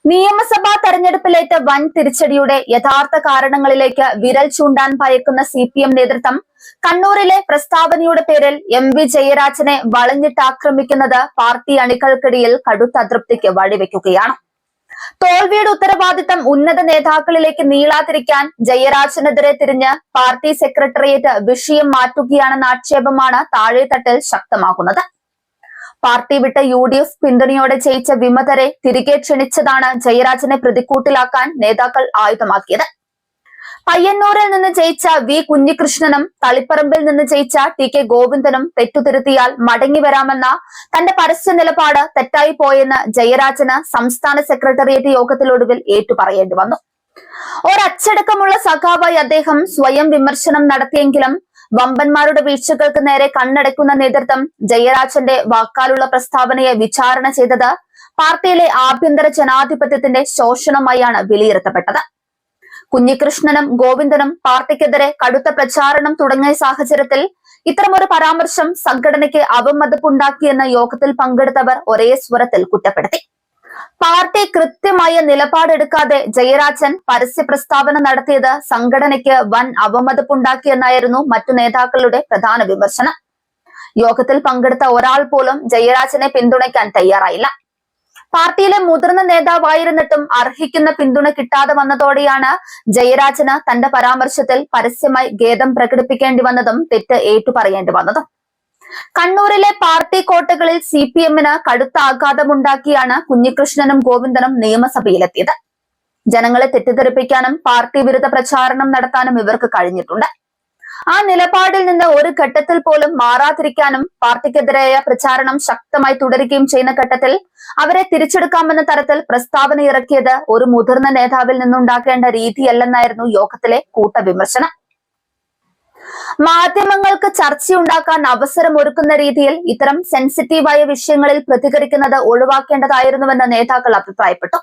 നിയമസഭാ തെരഞ്ഞെടുപ്പിലേറ്റ വൻ തിരിച്ചടിയുടെ യഥാർത്ഥ കാരണങ്ങളിലേക്ക് വിരൽ ചൂണ്ടാൻ ഭയക്കുന്ന CPM നേതൃത്വം കണ്ണൂരിലെ പ്രസ്താവനയുടെ പേരിൽ MV ജയരാജനെ വളഞ്ഞിട്ടാക്രമിക്കുന്നത് പാർട്ടി അണികൾക്കിടയിൽ കടുത്ത അതൃപ്തിക്ക് വഴിവെക്കുകയാണ്. തോൽവിയുടെ ഉത്തരവാദിത്തം ഉന്നത നേതാക്കളിലേക്ക് നീളാതിരിക്കാൻ ജയരാജനെതിരെ തിരിഞ്ഞ് പാർട്ടി സെക്രട്ടേറിയറ്റ് വിഷയം മാറ്റുകയാണെന്ന ആക്ഷേപമാണ് താഴെത്തട്ടിൽ ശക്തമാകുന്നത്. പാർട്ടി വിട്ട UDF പിന്തുണയോടെ ജയിച്ച വിമതരെ തിരികെ ക്ഷണിച്ചതാണ് ജയരാജനെ പ്രതിക്കൂട്ടിലാക്കാൻ നേതാക്കൾ ആയുധമാക്കിയത്. പയ്യന്നൂരിൽ നിന്ന് ജയിച്ച V കുഞ്ഞികൃഷ്ണനും തളിപ്പറമ്പിൽ നിന്ന് ജയിച്ച TK ഗോവിന്ദനും തെറ്റുതിരുത്തിയാൽ മടങ്ങി വരാമെന്ന തന്റെ പരസ്യ നിലപാട് തെറ്റായി പോയെന്ന് ജയരാജന് സംസ്ഥാന സെക്രട്ടേറിയറ്റ് യോഗത്തിലൊടുവിൽ ഏറ്റുപറയേണ്ടി വന്നു. ഒരച്ചടക്കമുള്ള സഖാവായി അദ്ദേഹം സ്വയം വിമർശനം നടത്തിയെങ്കിലും വമ്പന്മാരുടെ വീഴ്ചകൾക്ക് നേരെ കണ്ണടയ്ക്കുന്ന നേതൃത്വം ജയരാജന്റെ വാക്കാലുള്ള പ്രസ്താവനയെ വിചാരണ ചെയ്തത് പാർട്ടിയിലെ ആഭ്യന്തര ജനാധിപത്യത്തിന്റെ ശോഷണമായാണ് വിലയിരുത്തപ്പെട്ടത്. കുഞ്ഞികൃഷ്ണനും ഗോവിന്ദനും പാർട്ടിക്കെതിരെ കടുത്ത പ്രചാരണം തുടങ്ങിയ സാഹചര്യത്തിൽ ഇത്തരമൊരു പരാമർശം സംഘടനയ്ക്ക് അവമതിപ്പുണ്ടാക്കിയെന്ന് യോഗത്തിൽ പങ്കെടുത്തവർ ഒരേ സ്വരത്തിൽ കുറ്റപ്പെടുത്തി. പാർട്ടി കൃത്യമായ നിലപാടെടുക്കാതെ ജയരാജൻ പരസ്യ പ്രസ്താവന നടത്തിയത് സംഘടനയ്ക്ക് വൻ അവമതിപ്പുണ്ടാക്കിയെന്നായിരുന്നു മറ്റു നേതാക്കളുടെ പ്രധാന വിമർശനം. യോഗത്തിൽ പങ്കെടുത്ത ഒരാൾ പോലും ജയരാജനെ പിന്തുണയ്ക്കാൻ തയ്യാറായില്ല. പാർട്ടിയിലെ മുതിർന്ന നേതാവായിരുന്നിട്ടും അർഹിക്കുന്ന പിന്തുണ കിട്ടാതെ വന്നതോടെയാണ് ജയരാജന് തന്റെ പരാമർശത്തിൽ പരസ്യമായി ഖേദം പ്രകടിപ്പിക്കേണ്ടി വന്നതും തെറ്റ് ഏറ്റുപറയേണ്ടി വന്നതും. കണ്ണൂരിലെ പാർട്ടി കോട്ടകളിൽ CPMന് കടുത്ത ആഘാതമുണ്ടാക്കിയാണ് കുഞ്ഞികൃഷ്ണനും ഗോവിന്ദനും നിയമസഭയിലെത്തിയത്. ജനങ്ങളെ തെറ്റിദ്ധരിപ്പിക്കാനും പാർട്ടി വിരുദ്ധ പ്രചാരണം നടത്താനും ഇവർക്ക് കഴിഞ്ഞിട്ടുണ്ട്. ആ നിലപാടിൽ നിന്ന് ഒരു ഘട്ടത്തിൽ പോലും മാറാതിരിക്കാനും പാർട്ടിക്കെതിരായ പ്രചാരണം ശക്തമായി തുടരുകയും ചെയ്യുന്ന ഘട്ടത്തിൽ അവരെ തിരിച്ചെടുക്കാമെന്ന തരത്തിൽ പ്രസ്താവന ഇറക്കിയത് ഒരു മുതിർന്ന നേതാവിൽ നിന്നുണ്ടാക്കേണ്ട രീതിയല്ലെന്നായിരുന്നു യോഗത്തിലെ കൂട്ടവിമർശനം. മാധ്യമങ്ങൾക്ക് ചർച്ചയുണ്ടാക്കാൻ അവസരമൊരുക്കുന്ന രീതിയിൽ ഇത്തരം സെൻസിറ്റീവായ വിഷയങ്ങളിൽ പ്രതികരിക്കുന്നത് ഒഴിവാക്കേണ്ടതായിരുന്നുവെന്ന് നേതാക്കൾ അഭിപ്രായപ്പെട്ടു.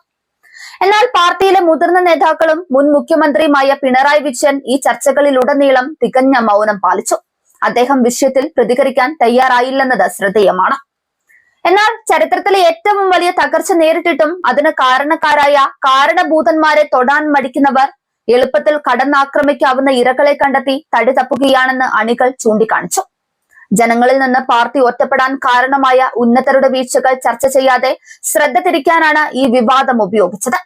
എന്നാൽ പാർട്ടിയിലെ മുതിർന്ന നേതാക്കളും മുൻ മുഖ്യമന്ത്രിയുമായ പിണറായി വിജയൻ ഈ ചർച്ചകളിലുടനീളം തികഞ്ഞ മൗനം പാലിച്ചു. അദ്ദേഹം വിഷയത്തിൽ പ്രതികരിക്കാൻ തയ്യാറായില്ലെന്നത് ശ്രദ്ധേയമാണ്. എന്നാൽ ചരിത്രത്തിലെ ഏറ്റവും വലിയ തകർച്ച നേരിട്ടിട്ടും അതിന് കാരണക്കാരായ കാരണഭൂതന്മാരെ തൊടാൻ മടിക്കുന്നവർ എളുപ്പത്തിൽ കടന്നാക്രമിക്കാവുന്ന ഇരകളെ കണ്ടെത്തി തടി തപ്പുകയാണെന്ന് അണികൾ ചൂണ്ടിക്കാണിച്ചു. ജനങ്ങളിൽ നിന്ന് പാർട്ടി ഒറ്റപ്പെടാൻ കാരണമായ ഉന്നതരുടെ വീഴ്ചകൾ ചർച്ച ചെയ്യാതെ ശ്രദ്ധ തിരിക്കാനാണ് ഈ വിവാദം ഉപയോഗിച്ചത്.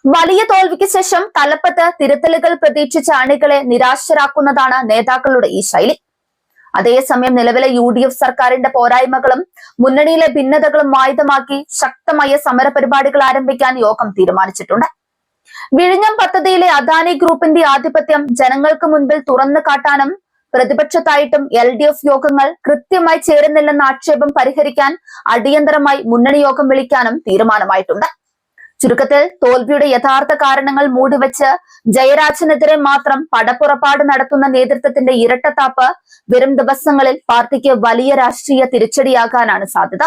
വലിയ തോൽവിക്ക് ശേഷം തലപ്പത്ത് തിരുത്തലുകൾ പ്രതീക്ഷിച്ച അണികളെ നിരാശരാക്കുന്നതാണ് നേതാക്കളുടെ ഈ ശൈലി. അതേസമയം നിലവിലെ UDF സർക്കാരിന്റെ പോരായ്മകളും മുന്നണിയിലെ ഭിന്നതകളും ആയുധമാക്കി ശക്തമായ സമര പരിപാടികൾ ആരംഭിക്കാൻ യോഗം തീരുമാനിച്ചിട്ടുണ്ട്. വിഴിഞ്ഞം പദ്ധതിയിലെ അദാനി ഗ്രൂപ്പിന്റെ ആധിപത്യം ജനങ്ങൾക്ക് മുൻപിൽ തുറന്നു കാട്ടാനും പ്രതിപക്ഷത്തായിട്ടും LDF യോഗങ്ങൾ കൃത്യമായി ചേരുന്നില്ലെന്ന ആക്ഷേപം പരിഹരിക്കാൻ അടിയന്തരമായി മുന്നണി യോഗം വിളിക്കാനും തീരുമാനമായിട്ടുണ്ട്. ചുരുക്കത്തിൽ തോൽവിയുടെ യഥാർത്ഥ കാരണങ്ങൾ മൂടിവെച്ച് ജയരാജനെതിരെ മാത്രം പടപ്പുറപ്പാട് നടത്തുന്ന നേതൃത്വത്തിന്റെ ഇരട്ടത്താപ്പ് വരും ദിവസങ്ങളിൽ പാർട്ടിക്ക് വലിയ രാഷ്ട്രീയ തിരിച്ചടിയാകാനാണ് സാധ്യത.